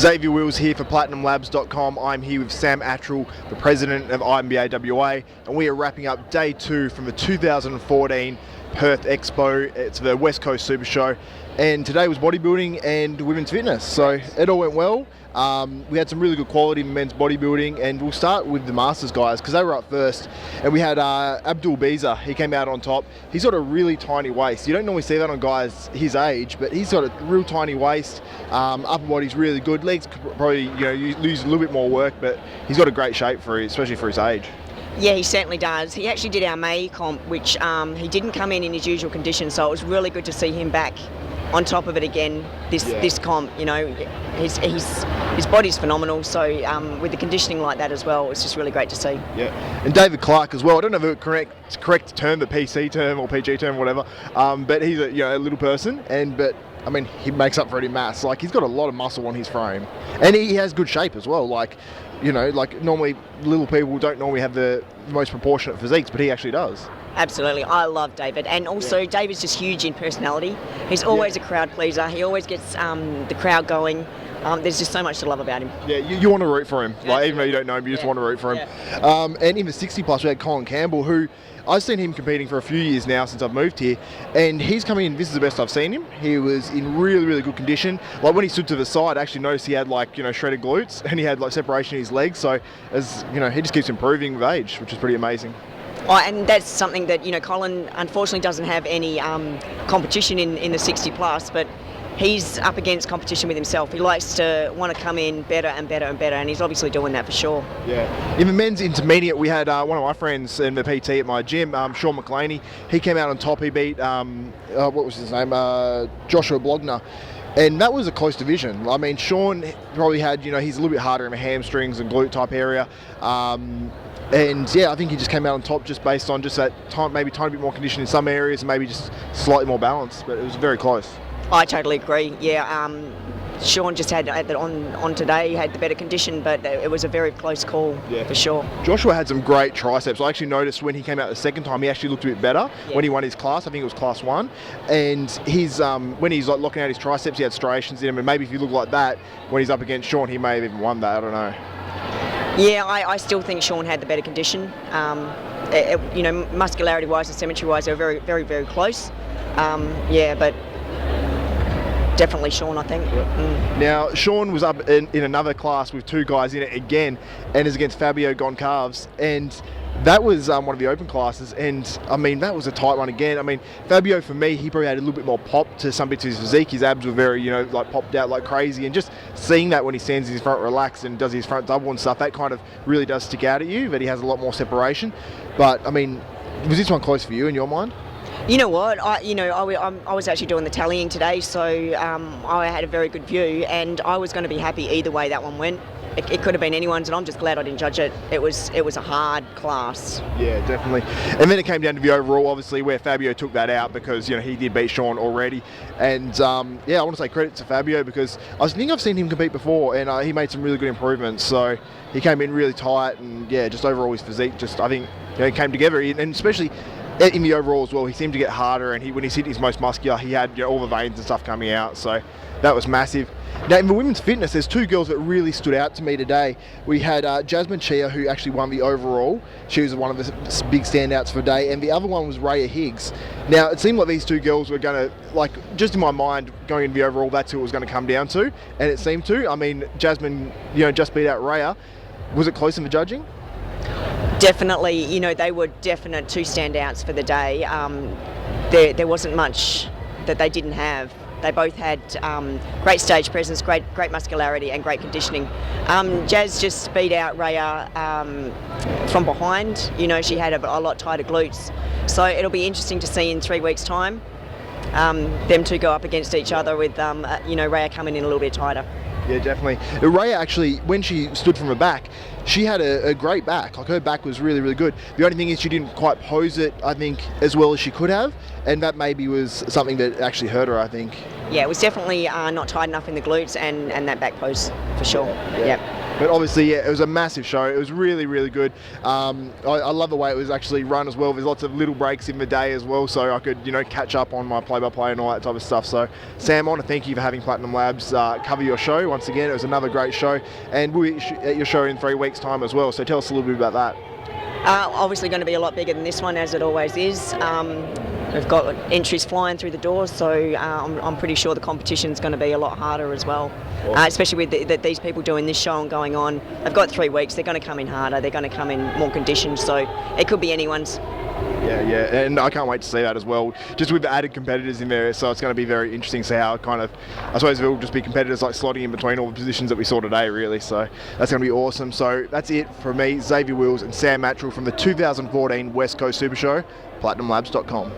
Xavier Wills here for PlatinumLabs.com. I'm here with Sam Attrill, the president of INBA WA, and we are wrapping up day 2 from the 2014 Perth Expo. It's the West Coast Supershow, and today was bodybuilding and women's fitness, so it all went well. We had some really good quality in men's bodybuilding, and we'll start with the Masters guys because they were up first. And we had Abdul Biza. He came out on top. He's got a really tiny waist. You don't normally see that on guys his age, but he's got a real tiny waist. Upper body's really good. Legs could probably lose a little bit more work, but he's got a great shape especially for his age. Yeah, he certainly does. He actually did our May comp, which he didn't come in his usual conditions, so it was really good to see him back on top of it again this comp. His body's phenomenal, so with the conditioning like that as well, it's just really great to see. Yeah, and David Clark as well. I don't know if it's correct term, the PC term or PG term, whatever. But he's a little person, but I mean, he makes up for it in mass. Like, he's got a lot of muscle on his frame, and he has good shape as well. Like normally little people don't normally have the most proportionate physiques, but he actually does. Absolutely, I love David, and also David's just huge in personality. He's always a crowd pleaser. He always gets the crowd going. There's just so much to love about him. Yeah, you want to root for him. Like, even though you don't know him, you just want to root for him. Yeah. And in the 60 plus, we had Colin Campbell, who I've seen him competing for a few years now since I've moved here, and he's coming in. This is the best I've seen him. He was in really, really good condition. Like, when he stood to the side, I actually noticed he had shredded glutes, and he had separation in his legs. So he just keeps improving with age, which is pretty amazing. Oh, and that's something that Colin unfortunately doesn't have any competition in the 60 plus, but he's up against competition with himself. He likes to want to come in better and better and better, and he's obviously doing that for sure. Yeah. In the men's intermediate, we had one of my friends in the PT at my gym, Sean McLeaney. He came out on top. He beat what was his name? Joshua Blogner. And that was a close division. I mean, Sean probably had, he's a little bit harder in the hamstrings and glute type area. And yeah, I think he just came out on top just based on just that time, maybe tiny bit more condition in some areas and maybe just slightly more balance, but it was very close. I totally agree. Yeah, Sean just had on today, had the better condition, but it was a very close call for sure. Joshua had some great triceps. I actually noticed when he came out the second time, he actually looked a bit better when he won his class. I think it was class 1. And his when he's locking out his triceps, he had striations in him. And maybe if you look like that, when he's up against Sean, he may have even won that. I don't know. Yeah, I still think Sean had the better condition. Muscularity-wise and symmetry-wise, they were very, very, very close. But definitely Sean, I think. Now, Sean was up in another class with 2 guys in it again, and is against Fabio Goncalves, and that was one of the open classes, and I mean, that was a tight one again. I mean, Fabio, for me, he probably had a little bit more pop to some bits of his physique. His abs were very, popped out like crazy, and just seeing that when he stands in his front relaxed and does his front double and stuff, that kind of really does stick out at you, that he has a lot more separation. But, I mean, was this one close for you in your mind? You know what, I was actually doing the tallying today, so I had a very good view, and I was going to be happy either way that one went. It could have been anyone's, and I'm just glad I didn't judge it. It was a hard class. Yeah, definitely. And then it came down to the overall, obviously, where Fabio took that out because he did beat Sean already. And I want to say credit to Fabio because I think I've seen him compete before, and he made some really good improvements. So he came in really tight, and just overall his physique I think came together, and especially in the overall as well, he seemed to get harder, and when he's hit his most muscular, he had all the veins and stuff coming out, so that was massive. Now, in the women's fitness, there's 2 girls that really stood out to me today. We had Jasmine Chia, who actually won the overall. She was one of the big standouts for the day, and the other one was Raya Higgs. Now, it seemed like these 2 girls were going to, just in my mind, going into the overall, that's who it was going to come down to, and it seemed to. I mean, Jasmine, just beat out Raya. Was it close in the judging? Definitely, they were definite 2 standouts for the day. There wasn't much that they didn't have. They both had great stage presence, great muscularity, and great conditioning. Jazz just beat out Raya from behind. She had a lot tighter glutes. So it'll be interesting to see in 3 weeks' time them 2 go up against each other with Raya coming in a little bit tighter. Yeah, definitely. Raya actually, when she stood from the back, she had a great back. Her back was really, really good. The only thing is she didn't quite pose it, I think, as well as she could have, and that maybe was something that actually hurt her, I think. Yeah, it was definitely not tight enough in the glutes and that back pose, for sure. Yeah. But obviously, yeah, it was a massive show. It was really, really good. I love the way it was actually run as well. There's lots of little breaks in the day as well, so I could, catch up on my play-by-play and all that type of stuff. So, Sam, I want to thank you for having Platinum Labs cover your show once again. It was another great show, and we'll be at your show in 3 weeks' time as well. So, tell us a little bit about that. Obviously going to be a lot bigger than this one, as it always is. We've got entries flying through the doors, so I'm pretty sure the competition's going to be a lot harder as well. Awesome. Especially with these people doing this show and going on. They've got 3 weeks, they're going to come in harder, they're going to come in more conditioned, so it could be anyone's. Yeah, and I can't wait to see that as well, just with the added competitors in there, so it's going to be very interesting to see how I suppose it will just be competitors like slotting in between all the positions that we saw today, really, so that's going to be awesome. So that's it from me, Xavier Wills and Sam Attrill from the 2014 West Coast Supershow, platinumlabs.com.